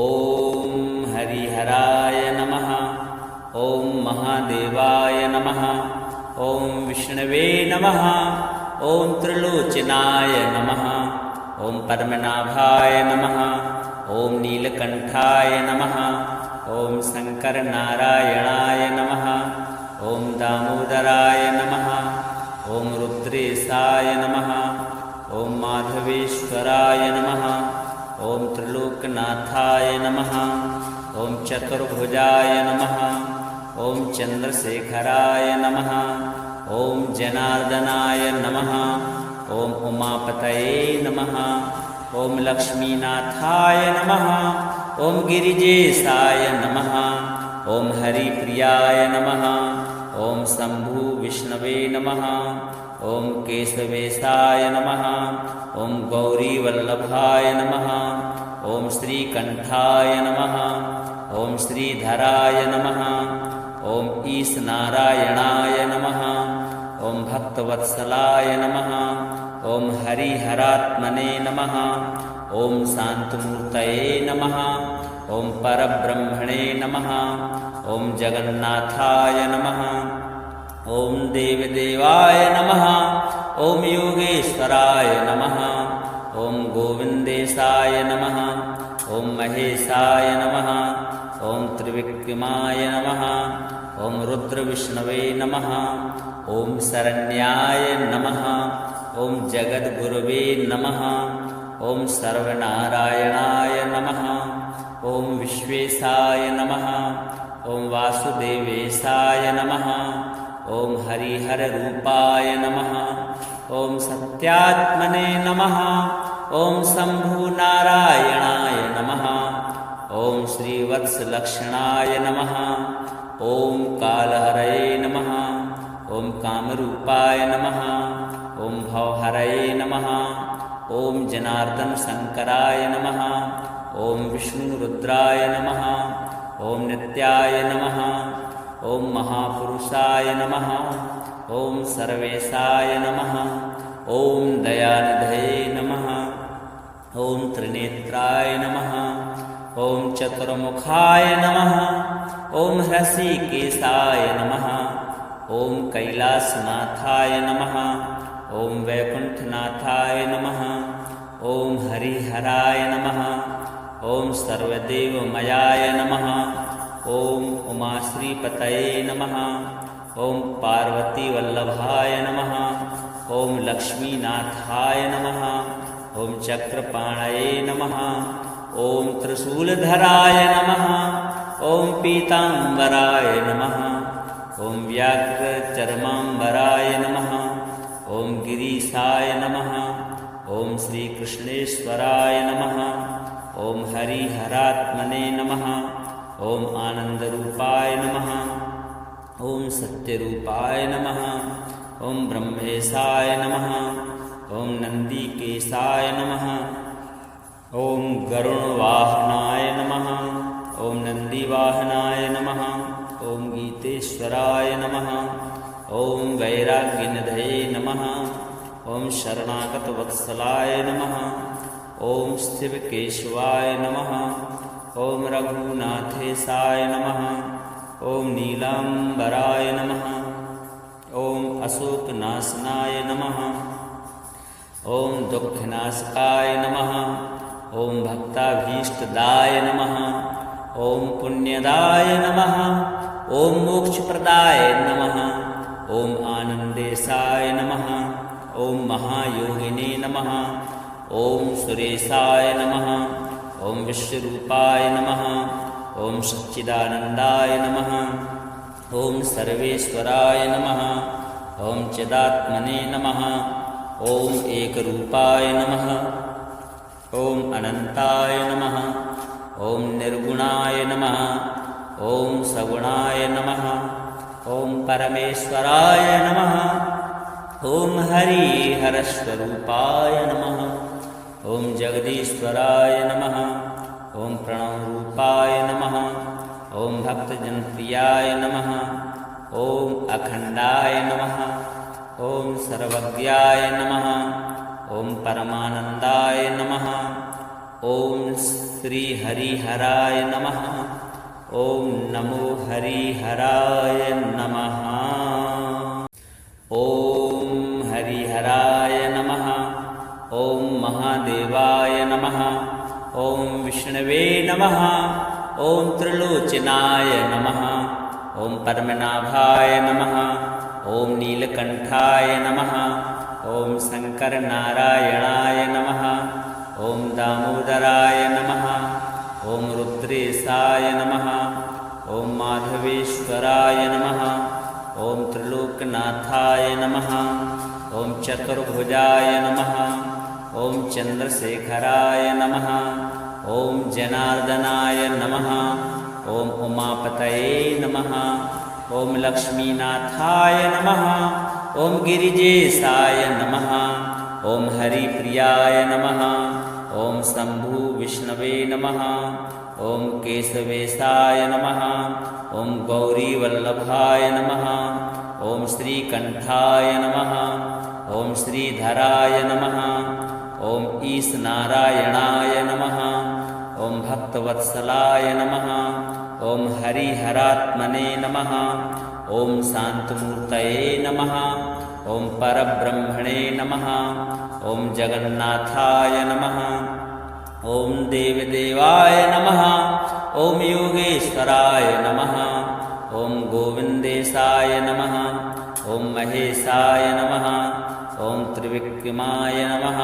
ॐ हरिहराय नमः। ॐ महादेवाय नमः। ॐ विष्णवे नमः। ॐ त्रिलोचनाय नमः। ॐ पद्मनाभाय नमः। ॐ नीलकण्ठाय नमः। ॐ शङ्करनारायणाय नमः। ॐ दामोदराय नमः। ॐ रुद्रेशाय नमः। ॐ माधवेश्वराय नमः। ॐ त्रिलोकनाथाय नमः। ॐ चतुर्भुजाय नमः। ॐ चन्द्रशेखराय नमः। ॐ जनार्दनाय नमः। ॐ उमापतये नमः। ॐ लक्ष्मीनाथाय नमः। ॐ गिरिजेशाय नमः। ॐ हरिप्रियाय नमः। ॐ शम्भु विष्णवे नमः। ॐ केशवेशाय नमः। ॐ गौरीवल्लभाय नमः। ॐ श्रीकण्ठाय नमः। ॐ श्रीधराय नमः। ॐ ईशनारायणाय नमः। ॐ भक्तवत्सलाय नमः। ॐ हरिहरात्मने नमः। ॐ शान्तमूर्तये नमः। ॐ परब्रह्मणे नमः। ॐ जगन्नाथाय नमः। ॐ देवदेवाय नमः। ॐ योगेश्वराय नमः। ॐ गोविन्देशाय नमः। ॐ महेशाय नमः। ॐ त्रिविक्रमाय नमः। ॐ रुद्रविष्णवे नमः। ॐ शरण्याय नमः। ॐ जगद्गुरवे नमः। ॐ सर्वनारायणाय नमः। ॐ विश्वेशाय नमः। ॐ वासुदेवेशाय नमः। ॐ हरिहररूपाय नमः। ॐ सत्यात्मने नमः। ॐ शम्भुनारायणाय नमः। ॐ श्रीवत्सलक्षणाय नमः। ॐ कालहरये नमः। ॐ कामरूपाय नमः। ॐ भवहरये नमः। ॐ जनार्दनशङ्कराय नमः। ॐ विष्णुरुद्राय नमः। ॐ नित्याय नमः। ॐ महापुरुषाय नमः। ॐ सर्वेशाय नमः। ॐ दयानिधये नमः। ॐ त्रिनेत्राय नमः। ॐ चतुर्मुखाय नमः। ॐ हृषीकेशाय नमः। ॐ कैलासनाथाय नमः। ॐ वैकुण्ठनाथाय नमः। ॐ हरिहराय नमः। ॐ सर्वदेवमयाय नमः। ॐ उमाश्रीपतये नमः। ॐ पार्वतीवल्लभाय नमः। ॐ लक्ष्मीनाथाय नमः। ॐ चक्रपाणये नमः। ॐ त्रिशूलधराय नमः। ॐ पीताम्बराय नमः। ॐ व्याघ्रचर्माम्बराय नमः। ॐ गिरीशाय नमः। ॐ श्रीकृष्णेश्वराय नमः। ॐ हरिहरात्मने नमः। ॐ आनन्दरूपाय नमः। ॐ सत्यरूपाय नमः। ॐ ब्रह्मेशाय नमः। ॐ नन्दिकेशाय नमः। ॐ गरुणवाहनाय नमः। ॐ नन्दिवाहनाय नमः। ॐ गीतेश्वराय नमः। ॐ वैराग्यनिधये नमः। ॐ शरणागतवत्सलाय नमः। ॐ शिवकेशवाय नमः। ॐ रघुनाथेशाय नमः। ॐ नीलाम्बराय नमः। ॐ अशोकनाशनाय नमः। ॐ दुःखनाशकाय नमः। ॐ भक्ताभीष्टदाय नमः। ॐ पुण्यदाय नमः। ॐ मोक्षप्रदाय नमः। ॐ आनन्देशाय नमः। ॐ महायोगिने नमः। ॐ सुरेशाय नमः। ॐ विश्वरूपाय नमः। ॐ सच्चिदानन्दाय नमः। ॐ सर्वेश्वराय नमः। ॐ चिदात्मने नमः। ॐ एकरूपाय नमः। ॐ अनन्ताय नमः। ॐ निर्गुणाय नमः। ॐ सगुणाय नमः। ॐ परमेश्वराय नमः। ॐ हरिहरस्वरूपाय नमः। ॐ जगदीश्वराय नमः। ॐ प्रणवरूपाय नमः। ॐ भक्तजनप्रियाय नमः। ॐ अखण्डाय नमः। ॐ सर्वज्ञाय नमः। ॐ परमानन्दाय नमः। ओम श्री हरिहराय नमः। ओम नमो हरिहराय नमः। ओम हरिहराय नमः। ओम महादेवाय नमः। ओम विष्णवे नमः। ओम त्रिलोचनाय नमः। ओम पद्मनाभाय नमः। ओम नीलकंठाय नमः। ओम शंकरनारायणाय नमः। ओम दामोदराय नमः। ओम रुद्रेशाय नमः। ओम माधवेश्वराय नमः। ओम त्रिलोकनाथाय नमः। ओम चतुर्भुजाय नमः। ओम चंद्रशेखराय नमः। ओम जनार्दनाय नमः। ओम उमापतये नमः। ओम लक्ष्मीनाथाय नमः। ओम गिरिजेशाय नमः। ओम हरिप्रियाय नमः। ओम शंभु विष्णवे नमः। ओम केशवेशाय नमः। ओम गौरीवल्लभाय नमः। ओम श्रीकंठाय नमः। ओम श्रीधराय नमः। ओम ईशनारायणाय नमः। ओम भक्तवत्सलाय नमः। ओम हरिहरात्मने नमः। ओम शांतमूर्तये नमः। ओम परब्रह्मणे नमः। ओम जगन्नाथाय नमः। ओम देवदेवाय नमः। ओम योगेश्वराय नमः। ओम गोविंदेशाय नमः। ओम महेशाय नमः। ओम त्रिविक्रमाय नमः।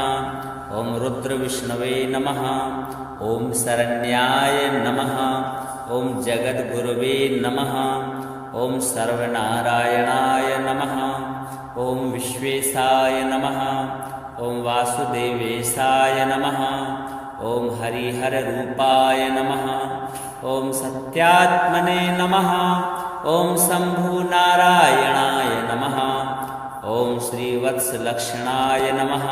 ओम रुद्रविष्णवे नमः। ओम शरण्याय नमः। ओम जगद्गुरवे नमः। ओम सर्वनारायणाय नमः। ओम विश्वेशाय नमः। ओम वासुदेवेशाय नमः। ओम हरिहररूपाय नमः। ओम सत्यात्मने नमः। ओम शंभुनारायणाय नमः। ओम श्रीवत्सलक्षणाय नमः।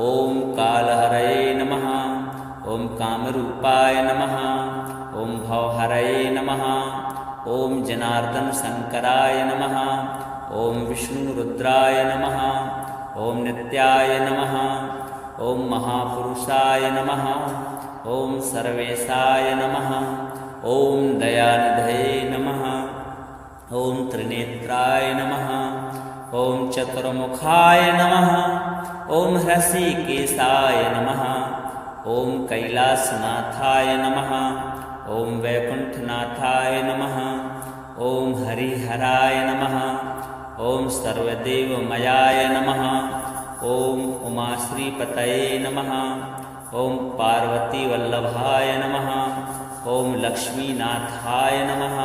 ओम कालहरये नमः। ओम कामरूपाय नमः। ओम भवहरये नमः। ओम जनार्दन शंकराय नमः। ओम विष्णुरुद्राय नमः। ओम नित्याय नमः। ओम महापुरुषाय नमः। ओम सर्वेशाय नमः। ओम दयानिधये नमः। ओम त्रिनेत्राय नमः। ओम चतुर्मुखाय नमः। ओम हृषिकेशाय नमः। ओम कैलासनाथाय नमः। ओम वैकुंठनाथाय नमः। ओम हरिहराय नमः। ओम सर्वदेवमयाय नमः। ओम उमाश्रीपतये नमः। ओम पार्वतीवल्लभाय नमः। ओम लक्ष्मीनाथाय नमः।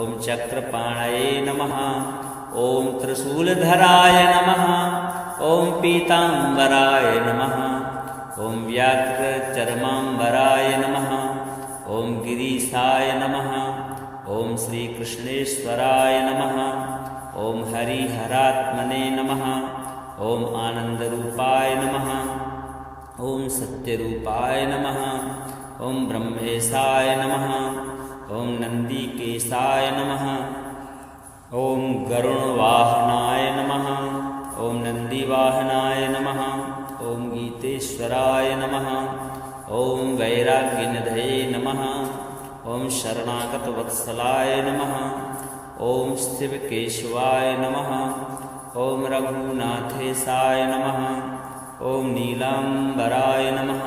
ओम चक्रपाणये नमः। ओम त्रिशूलधराय नमः। ओम पीतांबराय नमः। ओम व्याघ्रचर्मांबराय नमः। ओम गिरीशाय नमः। ओम श्रीकृष्णेश्वराय नमः। ओम हरिहरात्मने नमः। ओम आनंदरूपाय नमः। ओम सत्यरूपाय नमः। ओम ब्रह्मेशाय नमः। ओम नंदीकेशाय नमः। ओम गरुणवाहनाय नमः। ओम नंदीवाहनाय नमः। ओम गीतेश्वराय नमः। ओम वैराग्यनिधये नमः। ओम शरणागतवत्सलाय नमः। ओम शिवकेशवाय नमः। ओम रघुनाथेशाय नमः। ओम नीलांबराय नमः।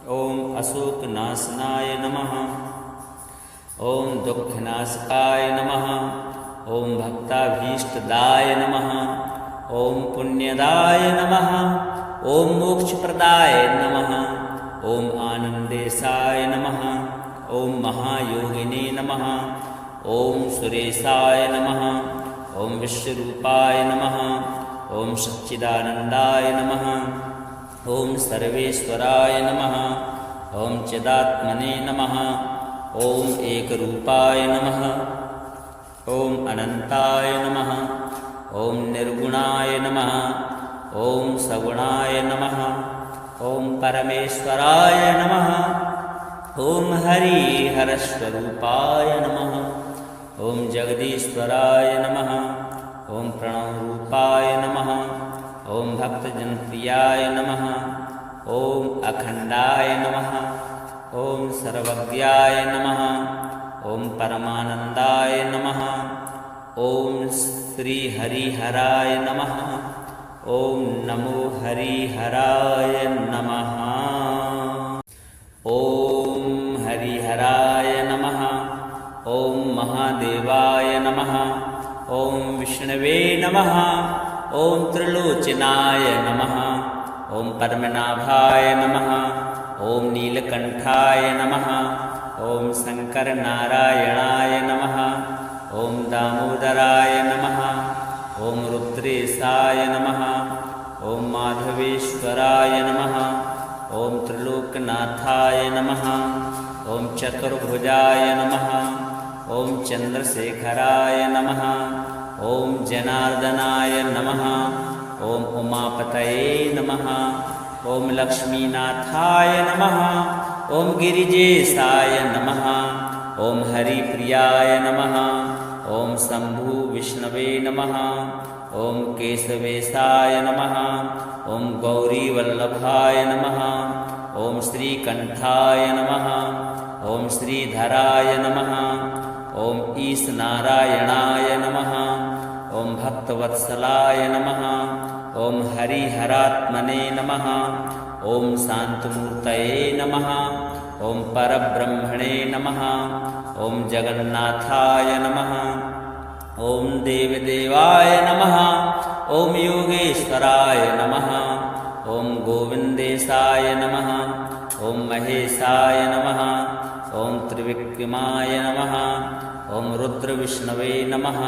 ओम अशोकनाशनाय नमः। ओम दुःखनाशकाय नमः। ओम भक्ताभीष्टदाय नमः। ओम पुण्यदाय नमः। ओम मोक्षप्रदाय नमः। ओम आनंदेशाय नमः। ओम महायोगिने नमः। ओम सुरेशाय नमः। ओम विश्वरूपाय नमः। ओम सच्चिदानंदाय नमः। ओम सर्वेश्वराय नमः। ओम चिदात्मने नमः। ओम एकरूपाय नमः। ओम अनंताय नमः। ओम निर्गुणाय नमः। ओम सगुणाय नमः। ओम परमेश्वराय नमः। ओम हरिहरस्वरूपाय नमः। ओम जगदीश्वराय नमः। ओम प्रणवरूपाय नमः। ओम भक्तजनप्रियाय नमः। ॐ अखण्डाय नमः। ॐ सर्वज्ञाय नमः। ॐ परमानन्दाय नमः। ॐ श्रीहरिहराय नमः। ॐ नमो हरिहराय नमः। ॐ हरिहराय नमः। ॐ महादेवाय नमः। ॐ विष्णवे नमः। ॐ त्रिलोचनाय नमः। ॐ पद्मनाभाय नमः। ॐ नीलकण्ठाय नमः। ॐ शङ्करनारायणाय नमः। ॐ दामोदराय नमः। ॐ रुद्रेशाय नमः। ॐ माधवेश्वराय नमः। ॐ त्रिलोकनाथाय नमः। ॐ चतुर्भुजाय नमः। ॐ चन्द्रशेखराय नमः। ॐ जनार्दनाय नमः। ॐ उमापतये नमः। ॐ लक्ष्मीनाथाय नमः। ॐ गिरिजेशाय नमः। ॐ हरिप्रियाय नमः। ॐ शम्भु विष्णवे नमः। ॐ केशवेशाय नमः। ॐ गौरीवल्लभाय नमः। ॐ श्रीकण्ठाय नमः। ॐ श्रीधराय नमः। ॐ ईशनारायणाय नमः। ॐ भक्तवत्सलाय नमः। ॐ हरिहरात्मने नमः। ॐ शान्तमूर्तये नमः। ॐ परब्रह्मणे नमः। ॐ जगन्नाथाय नमः। ॐ देवदेवाय नमः। ॐ योगेश्वराय नमः। ॐ गोविन्देशाय नमः। ॐ महेशाय नमः। ॐ त्रिविक्रमाय नमः। ॐ रुद्रविष्णवे नमः।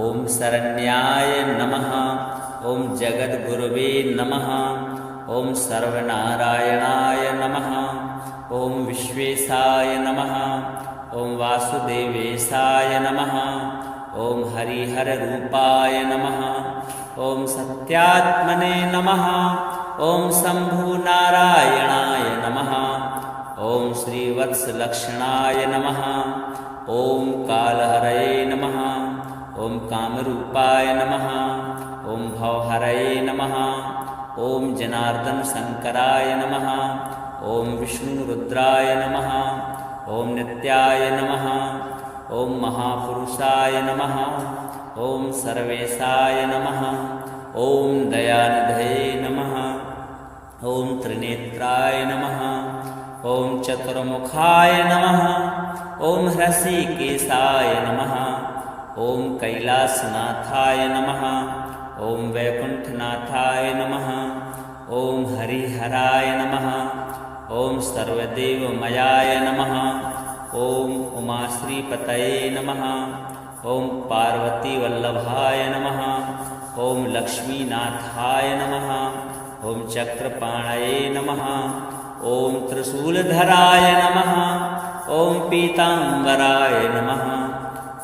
ॐ शरण्याय नमः। ॐ जगद्गुरवे नमः। ॐ सर्वनारायणाय नमः। ॐ विश्वेशाय नमः। ॐ वासुदेवेशाय नमः। ॐ हरिहररूपाय नमः। ॐ सत्यात्मने नमः। ॐ शम्भुनारायणाय नमः। ॐ श्रीवत्सलक्षणाय नमः। ॐ कालहरये नमः। ॐ कामरूपाय नमः। ॐ भवहरये नमः। ॐ जनार्दनशङ्कराय नमः। ॐ विष्णुरुद्राय नमः। ॐ नित्याय नमः। ॐ महापुरुषाय नमः। ॐ सर्वेशाय नमः। ॐ दयानिधये नमः। ॐ त्रिनेत्राय नमः। ॐ चतुर्मुखाय नमः। ॐ हृषीकेशाय नमः। ॐ कैलासनाथाय नमः। ॐ वैकुण्ठनाथाय नमः। ॐ हरिहराय नमः। ॐ सर्वदेवमयाय नमः। ॐ उमाश्रीपतये नमः। ॐ पार्वतीवल्लभाय नमः। ॐ लक्ष्मीनाथाय नमः। ॐ चक्रपाणये नमः। ॐ त्रिशूलधराय नमः। ॐ पीताम्बराय नमः।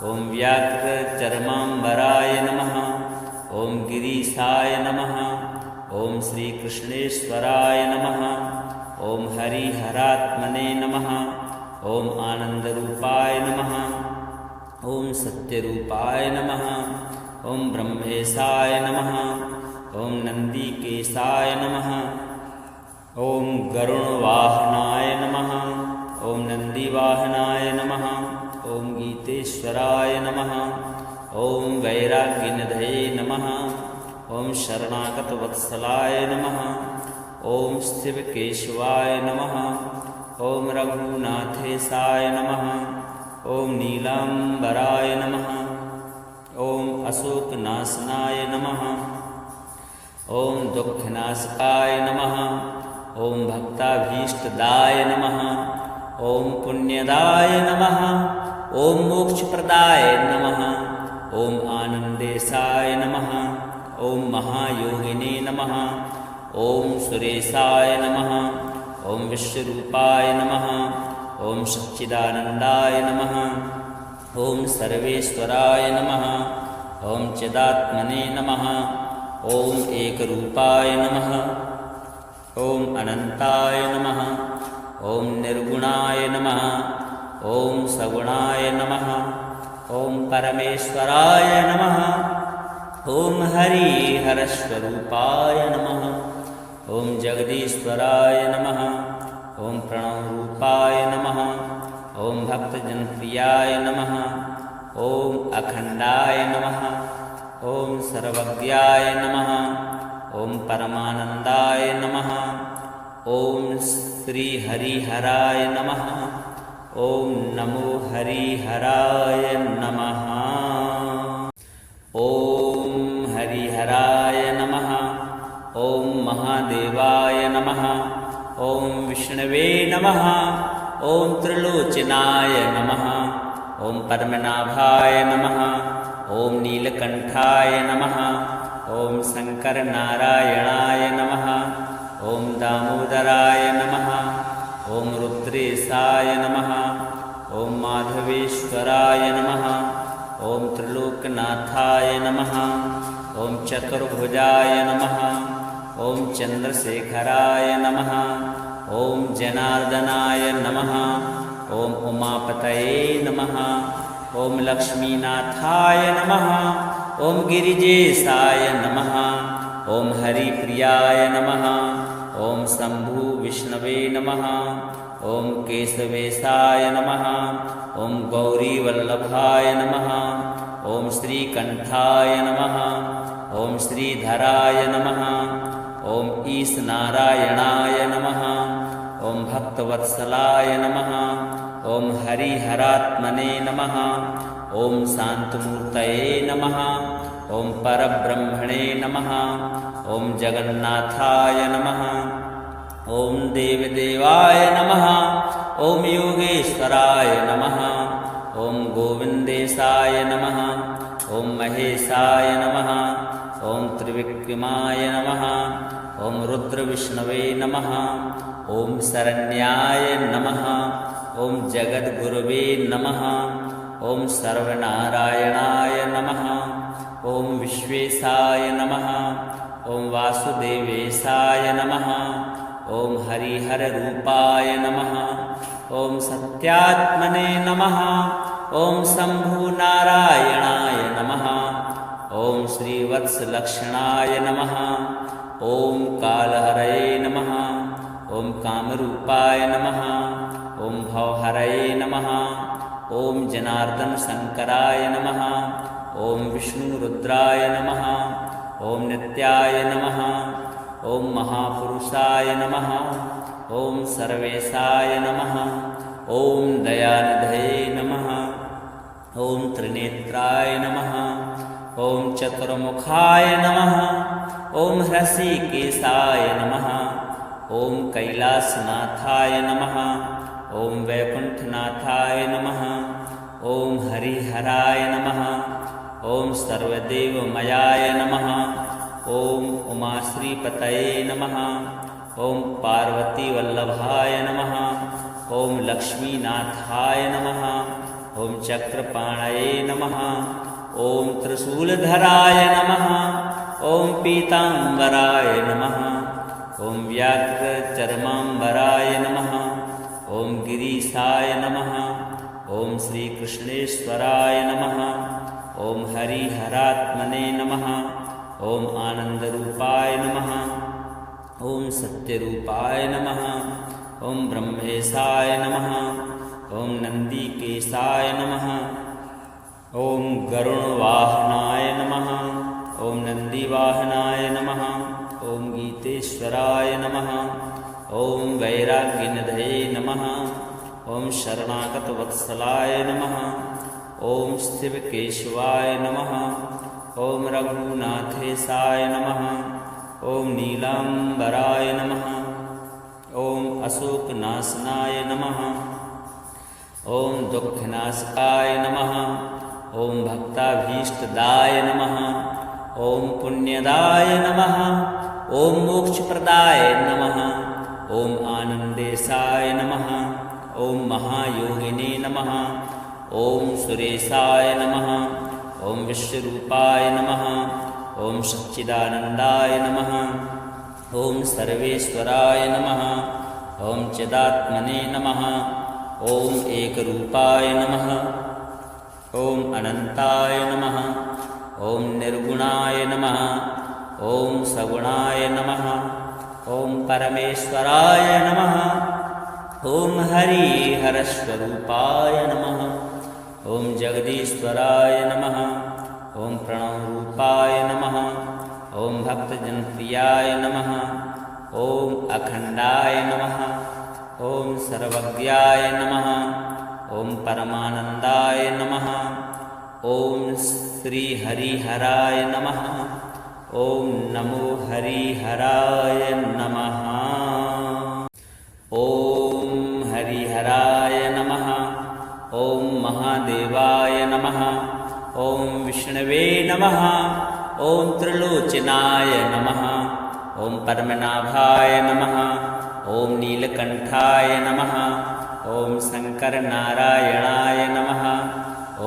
ॐ व्याघ्रचर्माम्बराय नमः। ॐ गिरीशाय नमः। ॐ श्रीकृष्णेश्वराय नमः। ॐ हरिहरात्मने नमः। ॐ आनन्दरूपाय नमः। ॐ सत्यरूपाय नमः। ॐ ब्रह्मेशाय नमः। ॐ नन्दिकेशाय नमः। ॐ गरुणवाहनाय नमः। ॐ नन्दिवाहनाय नमः। ॐ गीतेश्वराय नमः। ॐ वैराग्यनिधये नमः। ॐ शरणागतवत्सलाय नमः। ॐ शिवकेशवाय नमः। ॐ रघुनाथेशाय नमः। ॐ नीलाम्बराय नमः। ॐ अशोकनाशनाय नमः। ॐ दुःखनाशकाय नमः। ॐ भक्ताभीष्टदाय नमः। ॐ पुण्यदाय नमः। ॐ मोक्षप्रदाय नमः। ॐ आनन्देशाय नमः। ॐ महायोगिने नमः। ॐ सुरेशाय नमः। ॐ विश्वरूपाय नमः। ॐ सच्चिदानन्दाय नमः। ॐ सर्वेश्वराय नमः। ॐ चिदात्मने नमः। ॐ एकरूपाय नमः। ॐ अनन्ताय नमः। ॐ निर्गुणाय नमः। ॐ सगुणाय नमः। ॐ परमेश्वराय नमः। ॐ हरिहरस्वरूपाय नमः। ॐ जगदीश्वराय नमः। ॐ प्रणवरूपाय नमः। ॐ भक्तजनप्रियाय नमः। ॐ अखण्डाय नमः। ॐ सर्वज्ञाय नमः। ॐ परमानन्दाय नमः। ॐ श्रीहरिहराय नमः। ॐ नमो हरिहराय नमः। ॐ हरिहराय नमः। ॐ महादेवाय नमः। ॐ विष्णवे नमः। ॐ त्रिलोचनाय नमः। ॐ पद्मनाभाय नमः। ॐ नीलकण्ठाय नमः। ॐ शङ्करनारायणाय नमः। ॐ दामोदराय नमः। ॐ रुद्रेशाय नमः। ॐ माधवेश्वराय नमः। ॐ त्रिलोकनाथाय नमः। ॐ चतुर्भुजाय नमः। ॐ चन्द्रशेखराय नमः। ॐ जनार्दनाय नमः। ॐ उमापतये नमः। ॐ लक्ष्मीनाथाय नमः। ॐ गिरिजेशाय नमः। ॐ हरिप्रियाय नमः। ॐ शम्भु विष्णवे नमः। ॐ केशवेशाय नमः। ॐ गौरीवल्लभाय नमः। ॐ श्रीकण्ठाय नमः। ॐ श्रीधराय नमः। ॐ ईशनारायणाय नमः। ॐ भक्तवत्सलाय नमः। ॐ हरिहरात्मने नमः। ॐ शान्तमूर्तये नमः। ॐ परब्रह्मणे नमः। ॐ जगन्नाथाय नमः। ॐ देवदेवाय नमः। ॐ योगेश्वराय नमः। ॐ गोविन्देशाय नमः। ॐ महेशाय नमः। ॐ त्रिविक्रमाय नमः। ॐ रुद्रविष्णवे नमः। ॐ शरण्याय नमः। ॐ जगद्गुरवे नमः। ॐ सर्वनारायणाय नमः। ॐ विश्वेशाय नमः। ॐ वासुदेवेशाय नमः। ॐ हरिहररूपाय नमः। ॐ सत्यात्मने नमः। ॐ शम्भुनारायणाय नमः। ॐ श्रीवत्सलक्षणाय नमः। ॐ कालहरये नमः। ॐ कामरूपाय नमः। ॐ भवहरये नमः। ॐ जनार्दनशङ्कराय नमः। ॐ विष्णुरुद्राय नमः। ॐ नित्याय नमः। ॐ महापुरुषाय नमः। ॐ सर्वेशाय नमः। ॐ दयानिधये नमः। ॐ त्रिनेत्राय नमः। ॐ चतुर्मुखाय नमः। ॐ हृषीकेशाय नमः। ॐ कैलासनाथाय नमः। ॐ वैकुण्ठनाथाय नमः। ॐ हरिहराय नमः। ॐ सर्वदेवमयाय नमः। ॐ उमाश्रीपतये नमः। ॐ पार्वतीवल्लभाय नमः। ॐ लक्ष्मीनाथाय नमः। ॐ चक्रपाणये नमः। ॐ त्रिशूलधराय नमः। ॐ पीताम्बराय नमः। ॐ व्याघ्रचर्माम्बराय नमः। ॐ गिरीशाय नमः। ॐ श्रीकृष्णेश्वराय नमः। ॐ हरिहरात्मने नमः। ॐ आनन्दरूपाय नमः। ॐ सत्यरूपाय नमः। ॐ ब्रह्मेशाय नमः। ॐ नन्दिकेशाय नमः। ॐ गरुणवाहनाय नमः। ॐ नन्दिवाहनाय नमः। ॐ गीतेश्वराय नमः। ॐ वैराग्यनिधये नमः। ॐ शरणागतवत्सलाय नमः। ॐ शिवकेशवाय नमः। ॐ रघुनाथेशाय नमः। ॐ नीलाम्बराय नमः। ॐ अशोकनाशनाय नमः। ॐ दुःखनाशकाय नमः। ॐ भक्ताभीष्टदाय नमः। ॐ पुण्यदाय नमः। ॐ मोक्षप्रदाय नमः। ॐ आनन्देशाय नमः। ॐ महायोगिने नमः। ॐ सुरेशाय नमः। ॐ विश्वरूपाय नमः। ॐ सच्चिदानन्दाय नमः। ॐ सर्वेश्वराय नमः। ॐ चिदात्मने नमः। ॐ एकरूपाय नमः। ॐ अनन्ताय नमः। ॐ निर्गुणाय नमः। ॐ सगुणाय नमः। ॐ परमेश्वराय नमः। ॐ हरिहरस्वरूपाय नमः। ॐ जगदीश्वराय नमः। ॐ प्रणवरूपाय नमः। ॐ भक्तजनप्रियाय नमः। ॐ अखण्डाय नमः। ॐ सर्वज्ञाय नमः। ॐ परमानन्दाय नमः। ॐ श्रीहरिहराय नमः। ॐ नमो हरिहराय नमः। ॐ हरिहराय नमः। ॐ महादेवाय नमः। ॐ विष्णवे नमः। ॐ त्रिलोचनाय नमः। ॐ पद्मनाभाय नमः। ॐ नीलकण्ठाय नमः। ॐ शङ्करनारायणाय नमः।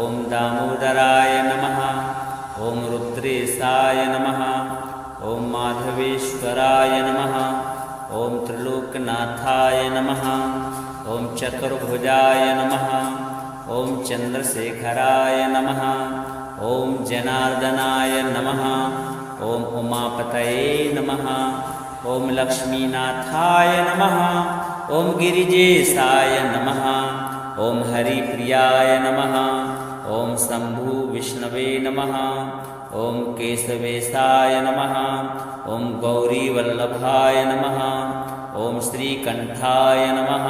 ॐ दामोदराय नमः। ॐ रुद्रेशाय नमः। ॐ माधवेश्वराय नमः। ॐ त्रिलोकनाथाय नमः। ॐ चतुर्भुजाय नमः। ॐ चन्द्रशेखराय नमः। ॐ जनार्दनाय नमः। ॐ उमापतये नमः। ॐ लक्ष्मीनाथाय नमः। ॐ गिरिजेशाय नमः। ॐ हरिप्रियाय नमः। ॐ शम्भु विष्णवे नमः। ॐ केशवेशाय नमः। ॐ गौरीवल्लभाय नमः। ॐ श्रीकण्ठाय नमः।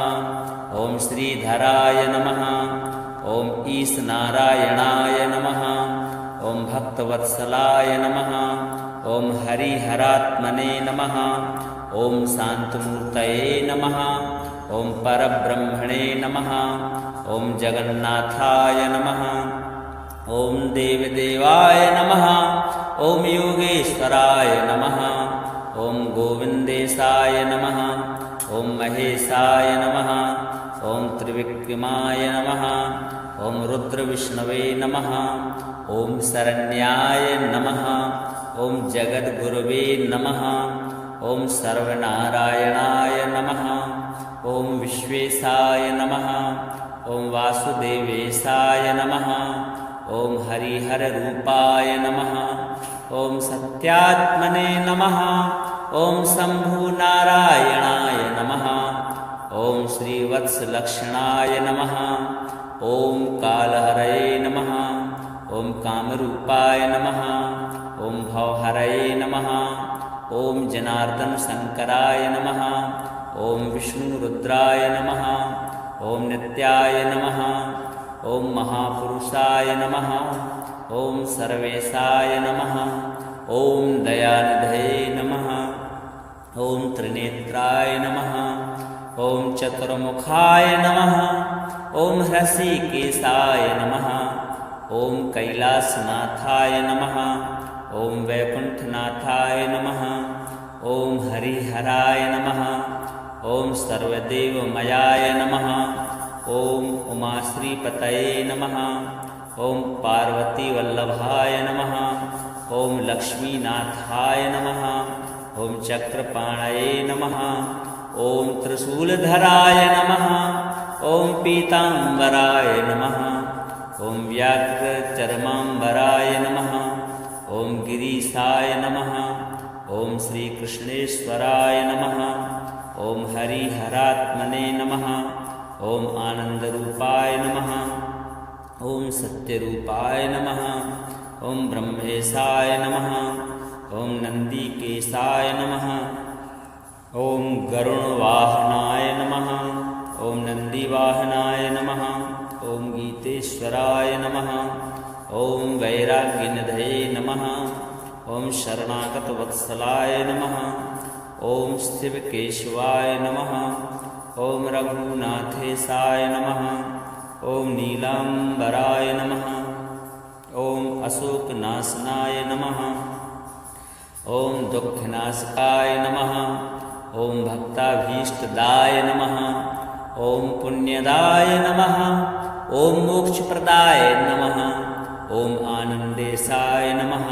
ॐ श्रीधराय नमः। ॐ ईशनारायणाय नमः। ॐ भक्तवत्सलाय नमः। ॐ हरिहरात्मने नमः। ॐ शान्तमूर्तये नमः। ॐ परब्रह्मणे नमः। ॐ जगन्नाथाय नमः। ॐ देवदेवाय नमः। ॐ योगेश्वराय नमः। ॐ गोविन्देशाय नमः। ॐ महेशाय नमः। ॐ त्रिविक्रमाय नमः। ॐ रुद्रविष्णवे नमः। ॐ शरण्याय नमः। ॐ जगद्गुरवे नमः। ॐ सर्वनारायणाय नमः। ॐ विश्वेशाय नमः। ॐ वासुदेवेशाय नमः। ॐ हरिहररूपाय नमः। ॐ सत्यात्मने नमः। ॐ शम्भुनारायणाय नमः। ॐ श्रीवत्सलक्षणाय नमः। ॐ कालहरये नमः। ॐ कामरूपाय नमः। ॐ भवहरये नमः। ॐ जनार्दनशङ्कराय नमः। ॐ विष्णुरुद्राय नमः। ॐ नित्याय नमः। ॐ महापुरुषाय नमः। ॐ सर्वेशाय नमः। ॐ दयानिधये नमः। ॐ त्रिनेत्राय नमः। ॐ चतुर्मुखाय नमः। ॐ हृषीकेशाय नमः। ॐ कैलासनाथाय नमः। ॐ वैकुण्ठनाथाय नमः। ॐ हरिहराय नमः। ॐ सर्वदेवमयाय नमः। ॐ उमाश्रीपतये नमः। ॐ पार्वतीवल्लभाय नमः। ॐ लक्ष्मीनाथाय नमः। ॐ चक्रपाणये नमः। ॐ त्रिशूलधराय नमः। ॐ पीताम्बराय नमः। ॐ व्याघ्रचर्माम्बराय नमः। ॐ गिरीशाय नमः। ॐ श्रीकृष्णेश्वराय नमः। ॐ हरिहरात्मने नमः। ॐ आनन्दरूपाय नमः। ॐ सत्यरूपाय नमः। ॐ ब्रह्मेशाय नमः। ॐ नन्दिकेशाय नमः। ॐ गरुणवाहनाय नमः। ॐ नन्दिवाहनाय नमः। ॐ गीतेश्वराय नमः। ॐ वैराग्यनिधये नमः। ॐ शरणागतवत्सलाय नमः। ॐ शिवकेशवाय नमः। ॐ रघुनाथेशाय नमः। ॐ नीलाम्बराय नमः। ॐ अशोकनाशनाय नमः। ॐ दुःखनाशकाय नमः। ॐ भक्ताभीष्टदाय नमः। ॐ पुण्यदाय नमः। ॐ मोक्षप्रदाय नमः। ॐ आनन्देशाय नमः।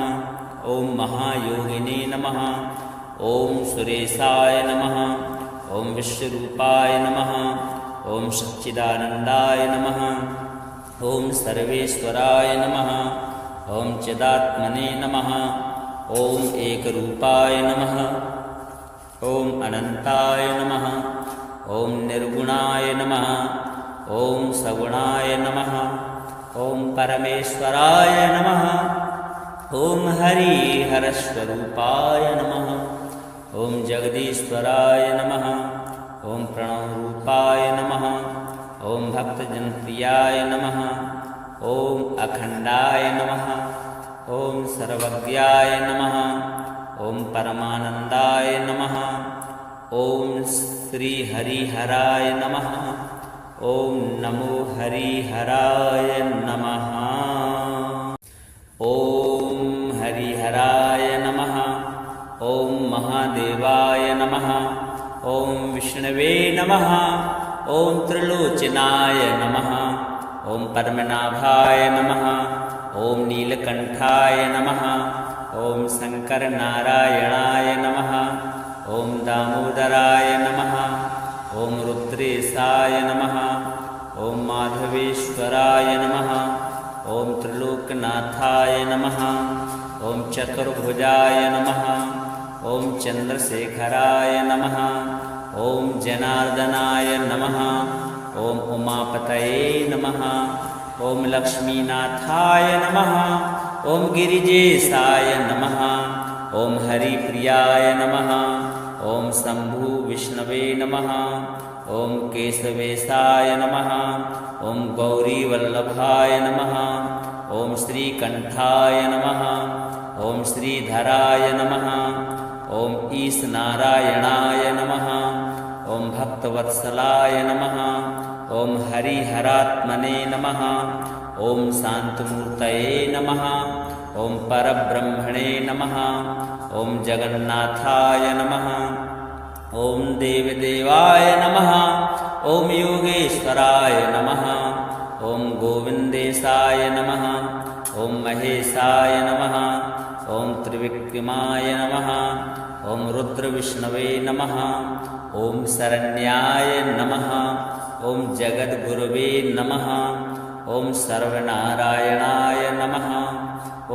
ॐ महायोगिने नमः। ॐ सुरेशाय नमः। ॐ विश्वरूपाय नमः। ॐ सच्चिदानन्दाय नमः। ॐ सर्वेश्वराय नमः। ॐ चिदात्मने नमः। ॐ एकरूपाय नमः। ॐ अनन्ताय नमः। ॐ निर्गुणाय नमः। ॐ सगुणाय नमः। ॐ परमेश्वराय नमः। ॐ हरिहरस्वरूपाय नमः। ॐ जगदीश्वराय नमः। ॐ प्रणवरूपाय नमः। ॐ भक्तजनप्रियाय नमः। ॐ अखण्डाय नमः। ॐ सर्वज्ञाय नमः। ॐ परमानन्दाय नमः। ॐ श्रीहरिहराय नमः। ॐ नमो हरिहराय नमः। ॐ हरिहराय नमः। ॐ महादेवाय नमः। ॐ विष्णवे नमः। ॐ त्रिलोचनाय नमः। ॐ पद्मनाभाय नमः। ॐ नीलकण्ठाय नमः। ॐ शङ्करनारायणाय नमः। ॐ दामोदराय नमः। ॐ रुद्रेशाय नमः। ॐ माधवेश्वराय नमः। ॐ त्रिलोकनाथाय नमः। ॐ चतुर्भुजाय नमः। ॐ चन्द्रशेखराय नमः। ॐ जनार्दनाय नमः। ॐ उमापतये नमः। ॐ लक्ष्मीनाथाय नमः। ॐ गिरिजेशाय नमः। ॐ हरिप्रियाय नमः। ॐ शम्भु विष्णवे नमः। ॐ केशवेशाय नमः। ॐ गौरीवल्लभाय नमः। ॐ श्रीकण्ठाय नमः। ॐ श्रीधराय नमः। ॐ ईशनारायणाय नमः। ॐ भक्तवत्सलाय नमः। ॐ हरिहरात्मने नमः। ॐ शान्तमूर्तये नमः। ॐ परब्रह्मणे नमः। ॐ जगन्नाथाय नमः। ॐ देवदेवाय नमः। ॐ योगेश्वराय नमः। ॐ गोविन्देशाय नमः। ॐ महेशाय नमः। ॐ त्रिविक्रमाय नमः। ॐ रुद्रविष्णवे नमः। ॐ शरण्याय नमः। ॐ जगद्गुरवे नमः। ॐ सर्वनारायणाय नमः।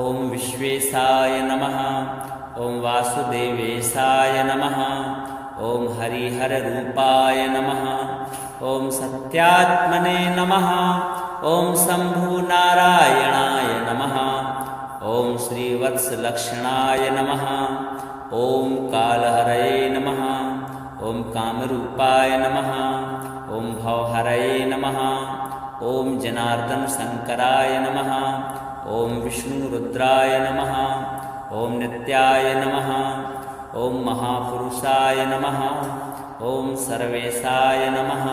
ॐ विश्वेशाय नमः। ॐ वासुदेवेशाय नमः। ॐ हरिहररूपाय नमः। ॐ सत्यात्मने नमः। ॐ शम्भुनारायणाय नमः। ॐ श्रीवत्सलक्षणाय नमः। ॐ कालहरये नमः। ॐ कामरूपाय नमः। ॐ भवहरये नमः। ॐ जनार्दनशङ्कराय नमः। ॐ विष्णुरुद्राय नमः। ॐ नित्याय नमः। ॐ महापुरुषाय नमः। ॐ सर्वेशाय नमः।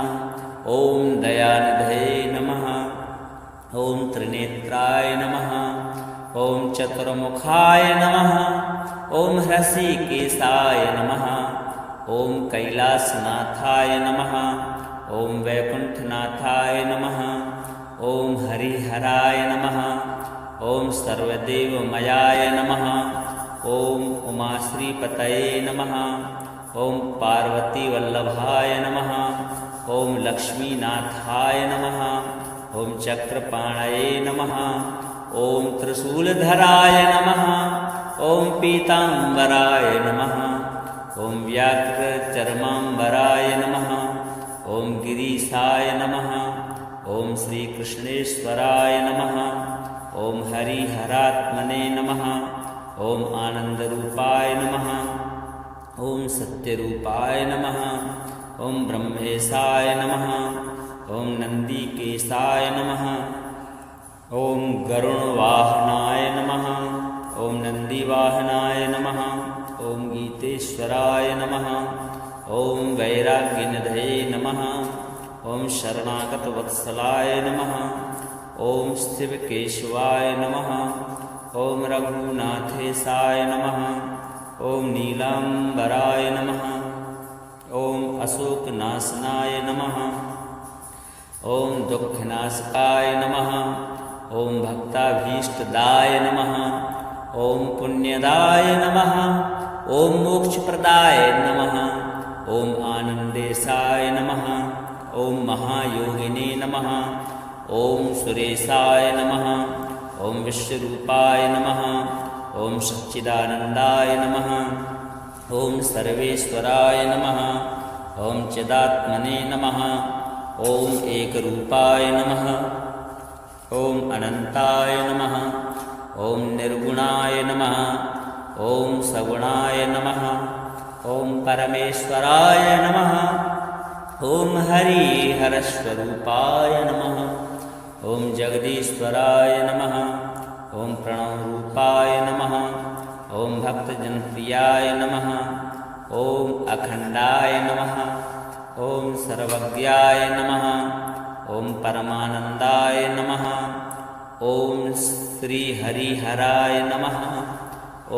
ॐ दयानिधये नमः। ॐ त्रिनेत्राय नमः। ॐ चतुर्मुखाय नमः। ॐ हृषीकेशाय नमः। ॐ कैलासनाथाय नमः। ॐ वैकुण्ठनाथाय नमः। ॐ हरिहराय नमः। ॐ सर्वदेवमयाय नमः। ॐ उमाश्रीपतये नमः। ॐ पार्वतीवल्लभाय नमः। ॐ लक्ष्मीनाथाय नमः। ॐ चक्रपाणये नमः। ॐ त्रिशूलधराय नमः। ॐ पीताम्बराय नमः। ॐ व्याघ्रचर्माम्बराय नमः। ॐ गिरीशाय नमः। ॐ श्रीकृष्णेश्वराय नमः। ॐ हरिहरात्मने नमः। ॐ आनन्दरूपाय नमः। ॐ सत्यरूपाय नमः। ॐ ब्रह्मेशाय नमः। ॐ नन्दिकेशाय नमः। ॐ गरुणवाहनाय नमः। ॐ नन्दिवाहनाय नमः। ॐ गीतेश्वराय नमः। ॐ वैराग्यनिधये नमः। ॐ शरणागतवत्सलाय नमः। ॐ शिवकेशवाय नमः। ॐ रघुनाथेशाय नमः। ॐ नीलाम्बराय नमः। ॐ अशोकनाशनाय नमः। ॐ दुःखनाशकाय नमः। ॐ भक्ताभीष्टदाय नमः। ॐ पुण्यदाय नमः। ॐ मोक्षप्रदाय नमः। ॐ आनन्देशाय नमः। ॐ महायोगिने नमः। ॐ सुरेशाय नमः। ॐ विश्वरूपाय नमः। ॐ सच्चिदानन्दाय नमः। ॐ सर्वेश्वराय नमः। ॐ चिदात्मने नमः। ॐ एकरूपाय नमः। ॐ अनन्ताय नमः। ॐ निर्गुणाय नमः। ॐ सगुणाय नमः। ॐ परमेश्वराय नमः। ॐ हरिहरस्वरूपाय नमः। ॐ जगदीश्वराय नमः। ॐ प्रणवरूपाय नमः। ॐ भक्तजनप्रियाय नमः। ॐ अखण्डाय नमः। ॐ सर्वज्ञाय नमः। ॐ परमानन्दाय नमः। ॐ श्रीहरिहराय नमः।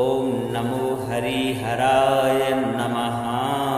ॐ नमो हरिहराय नमः।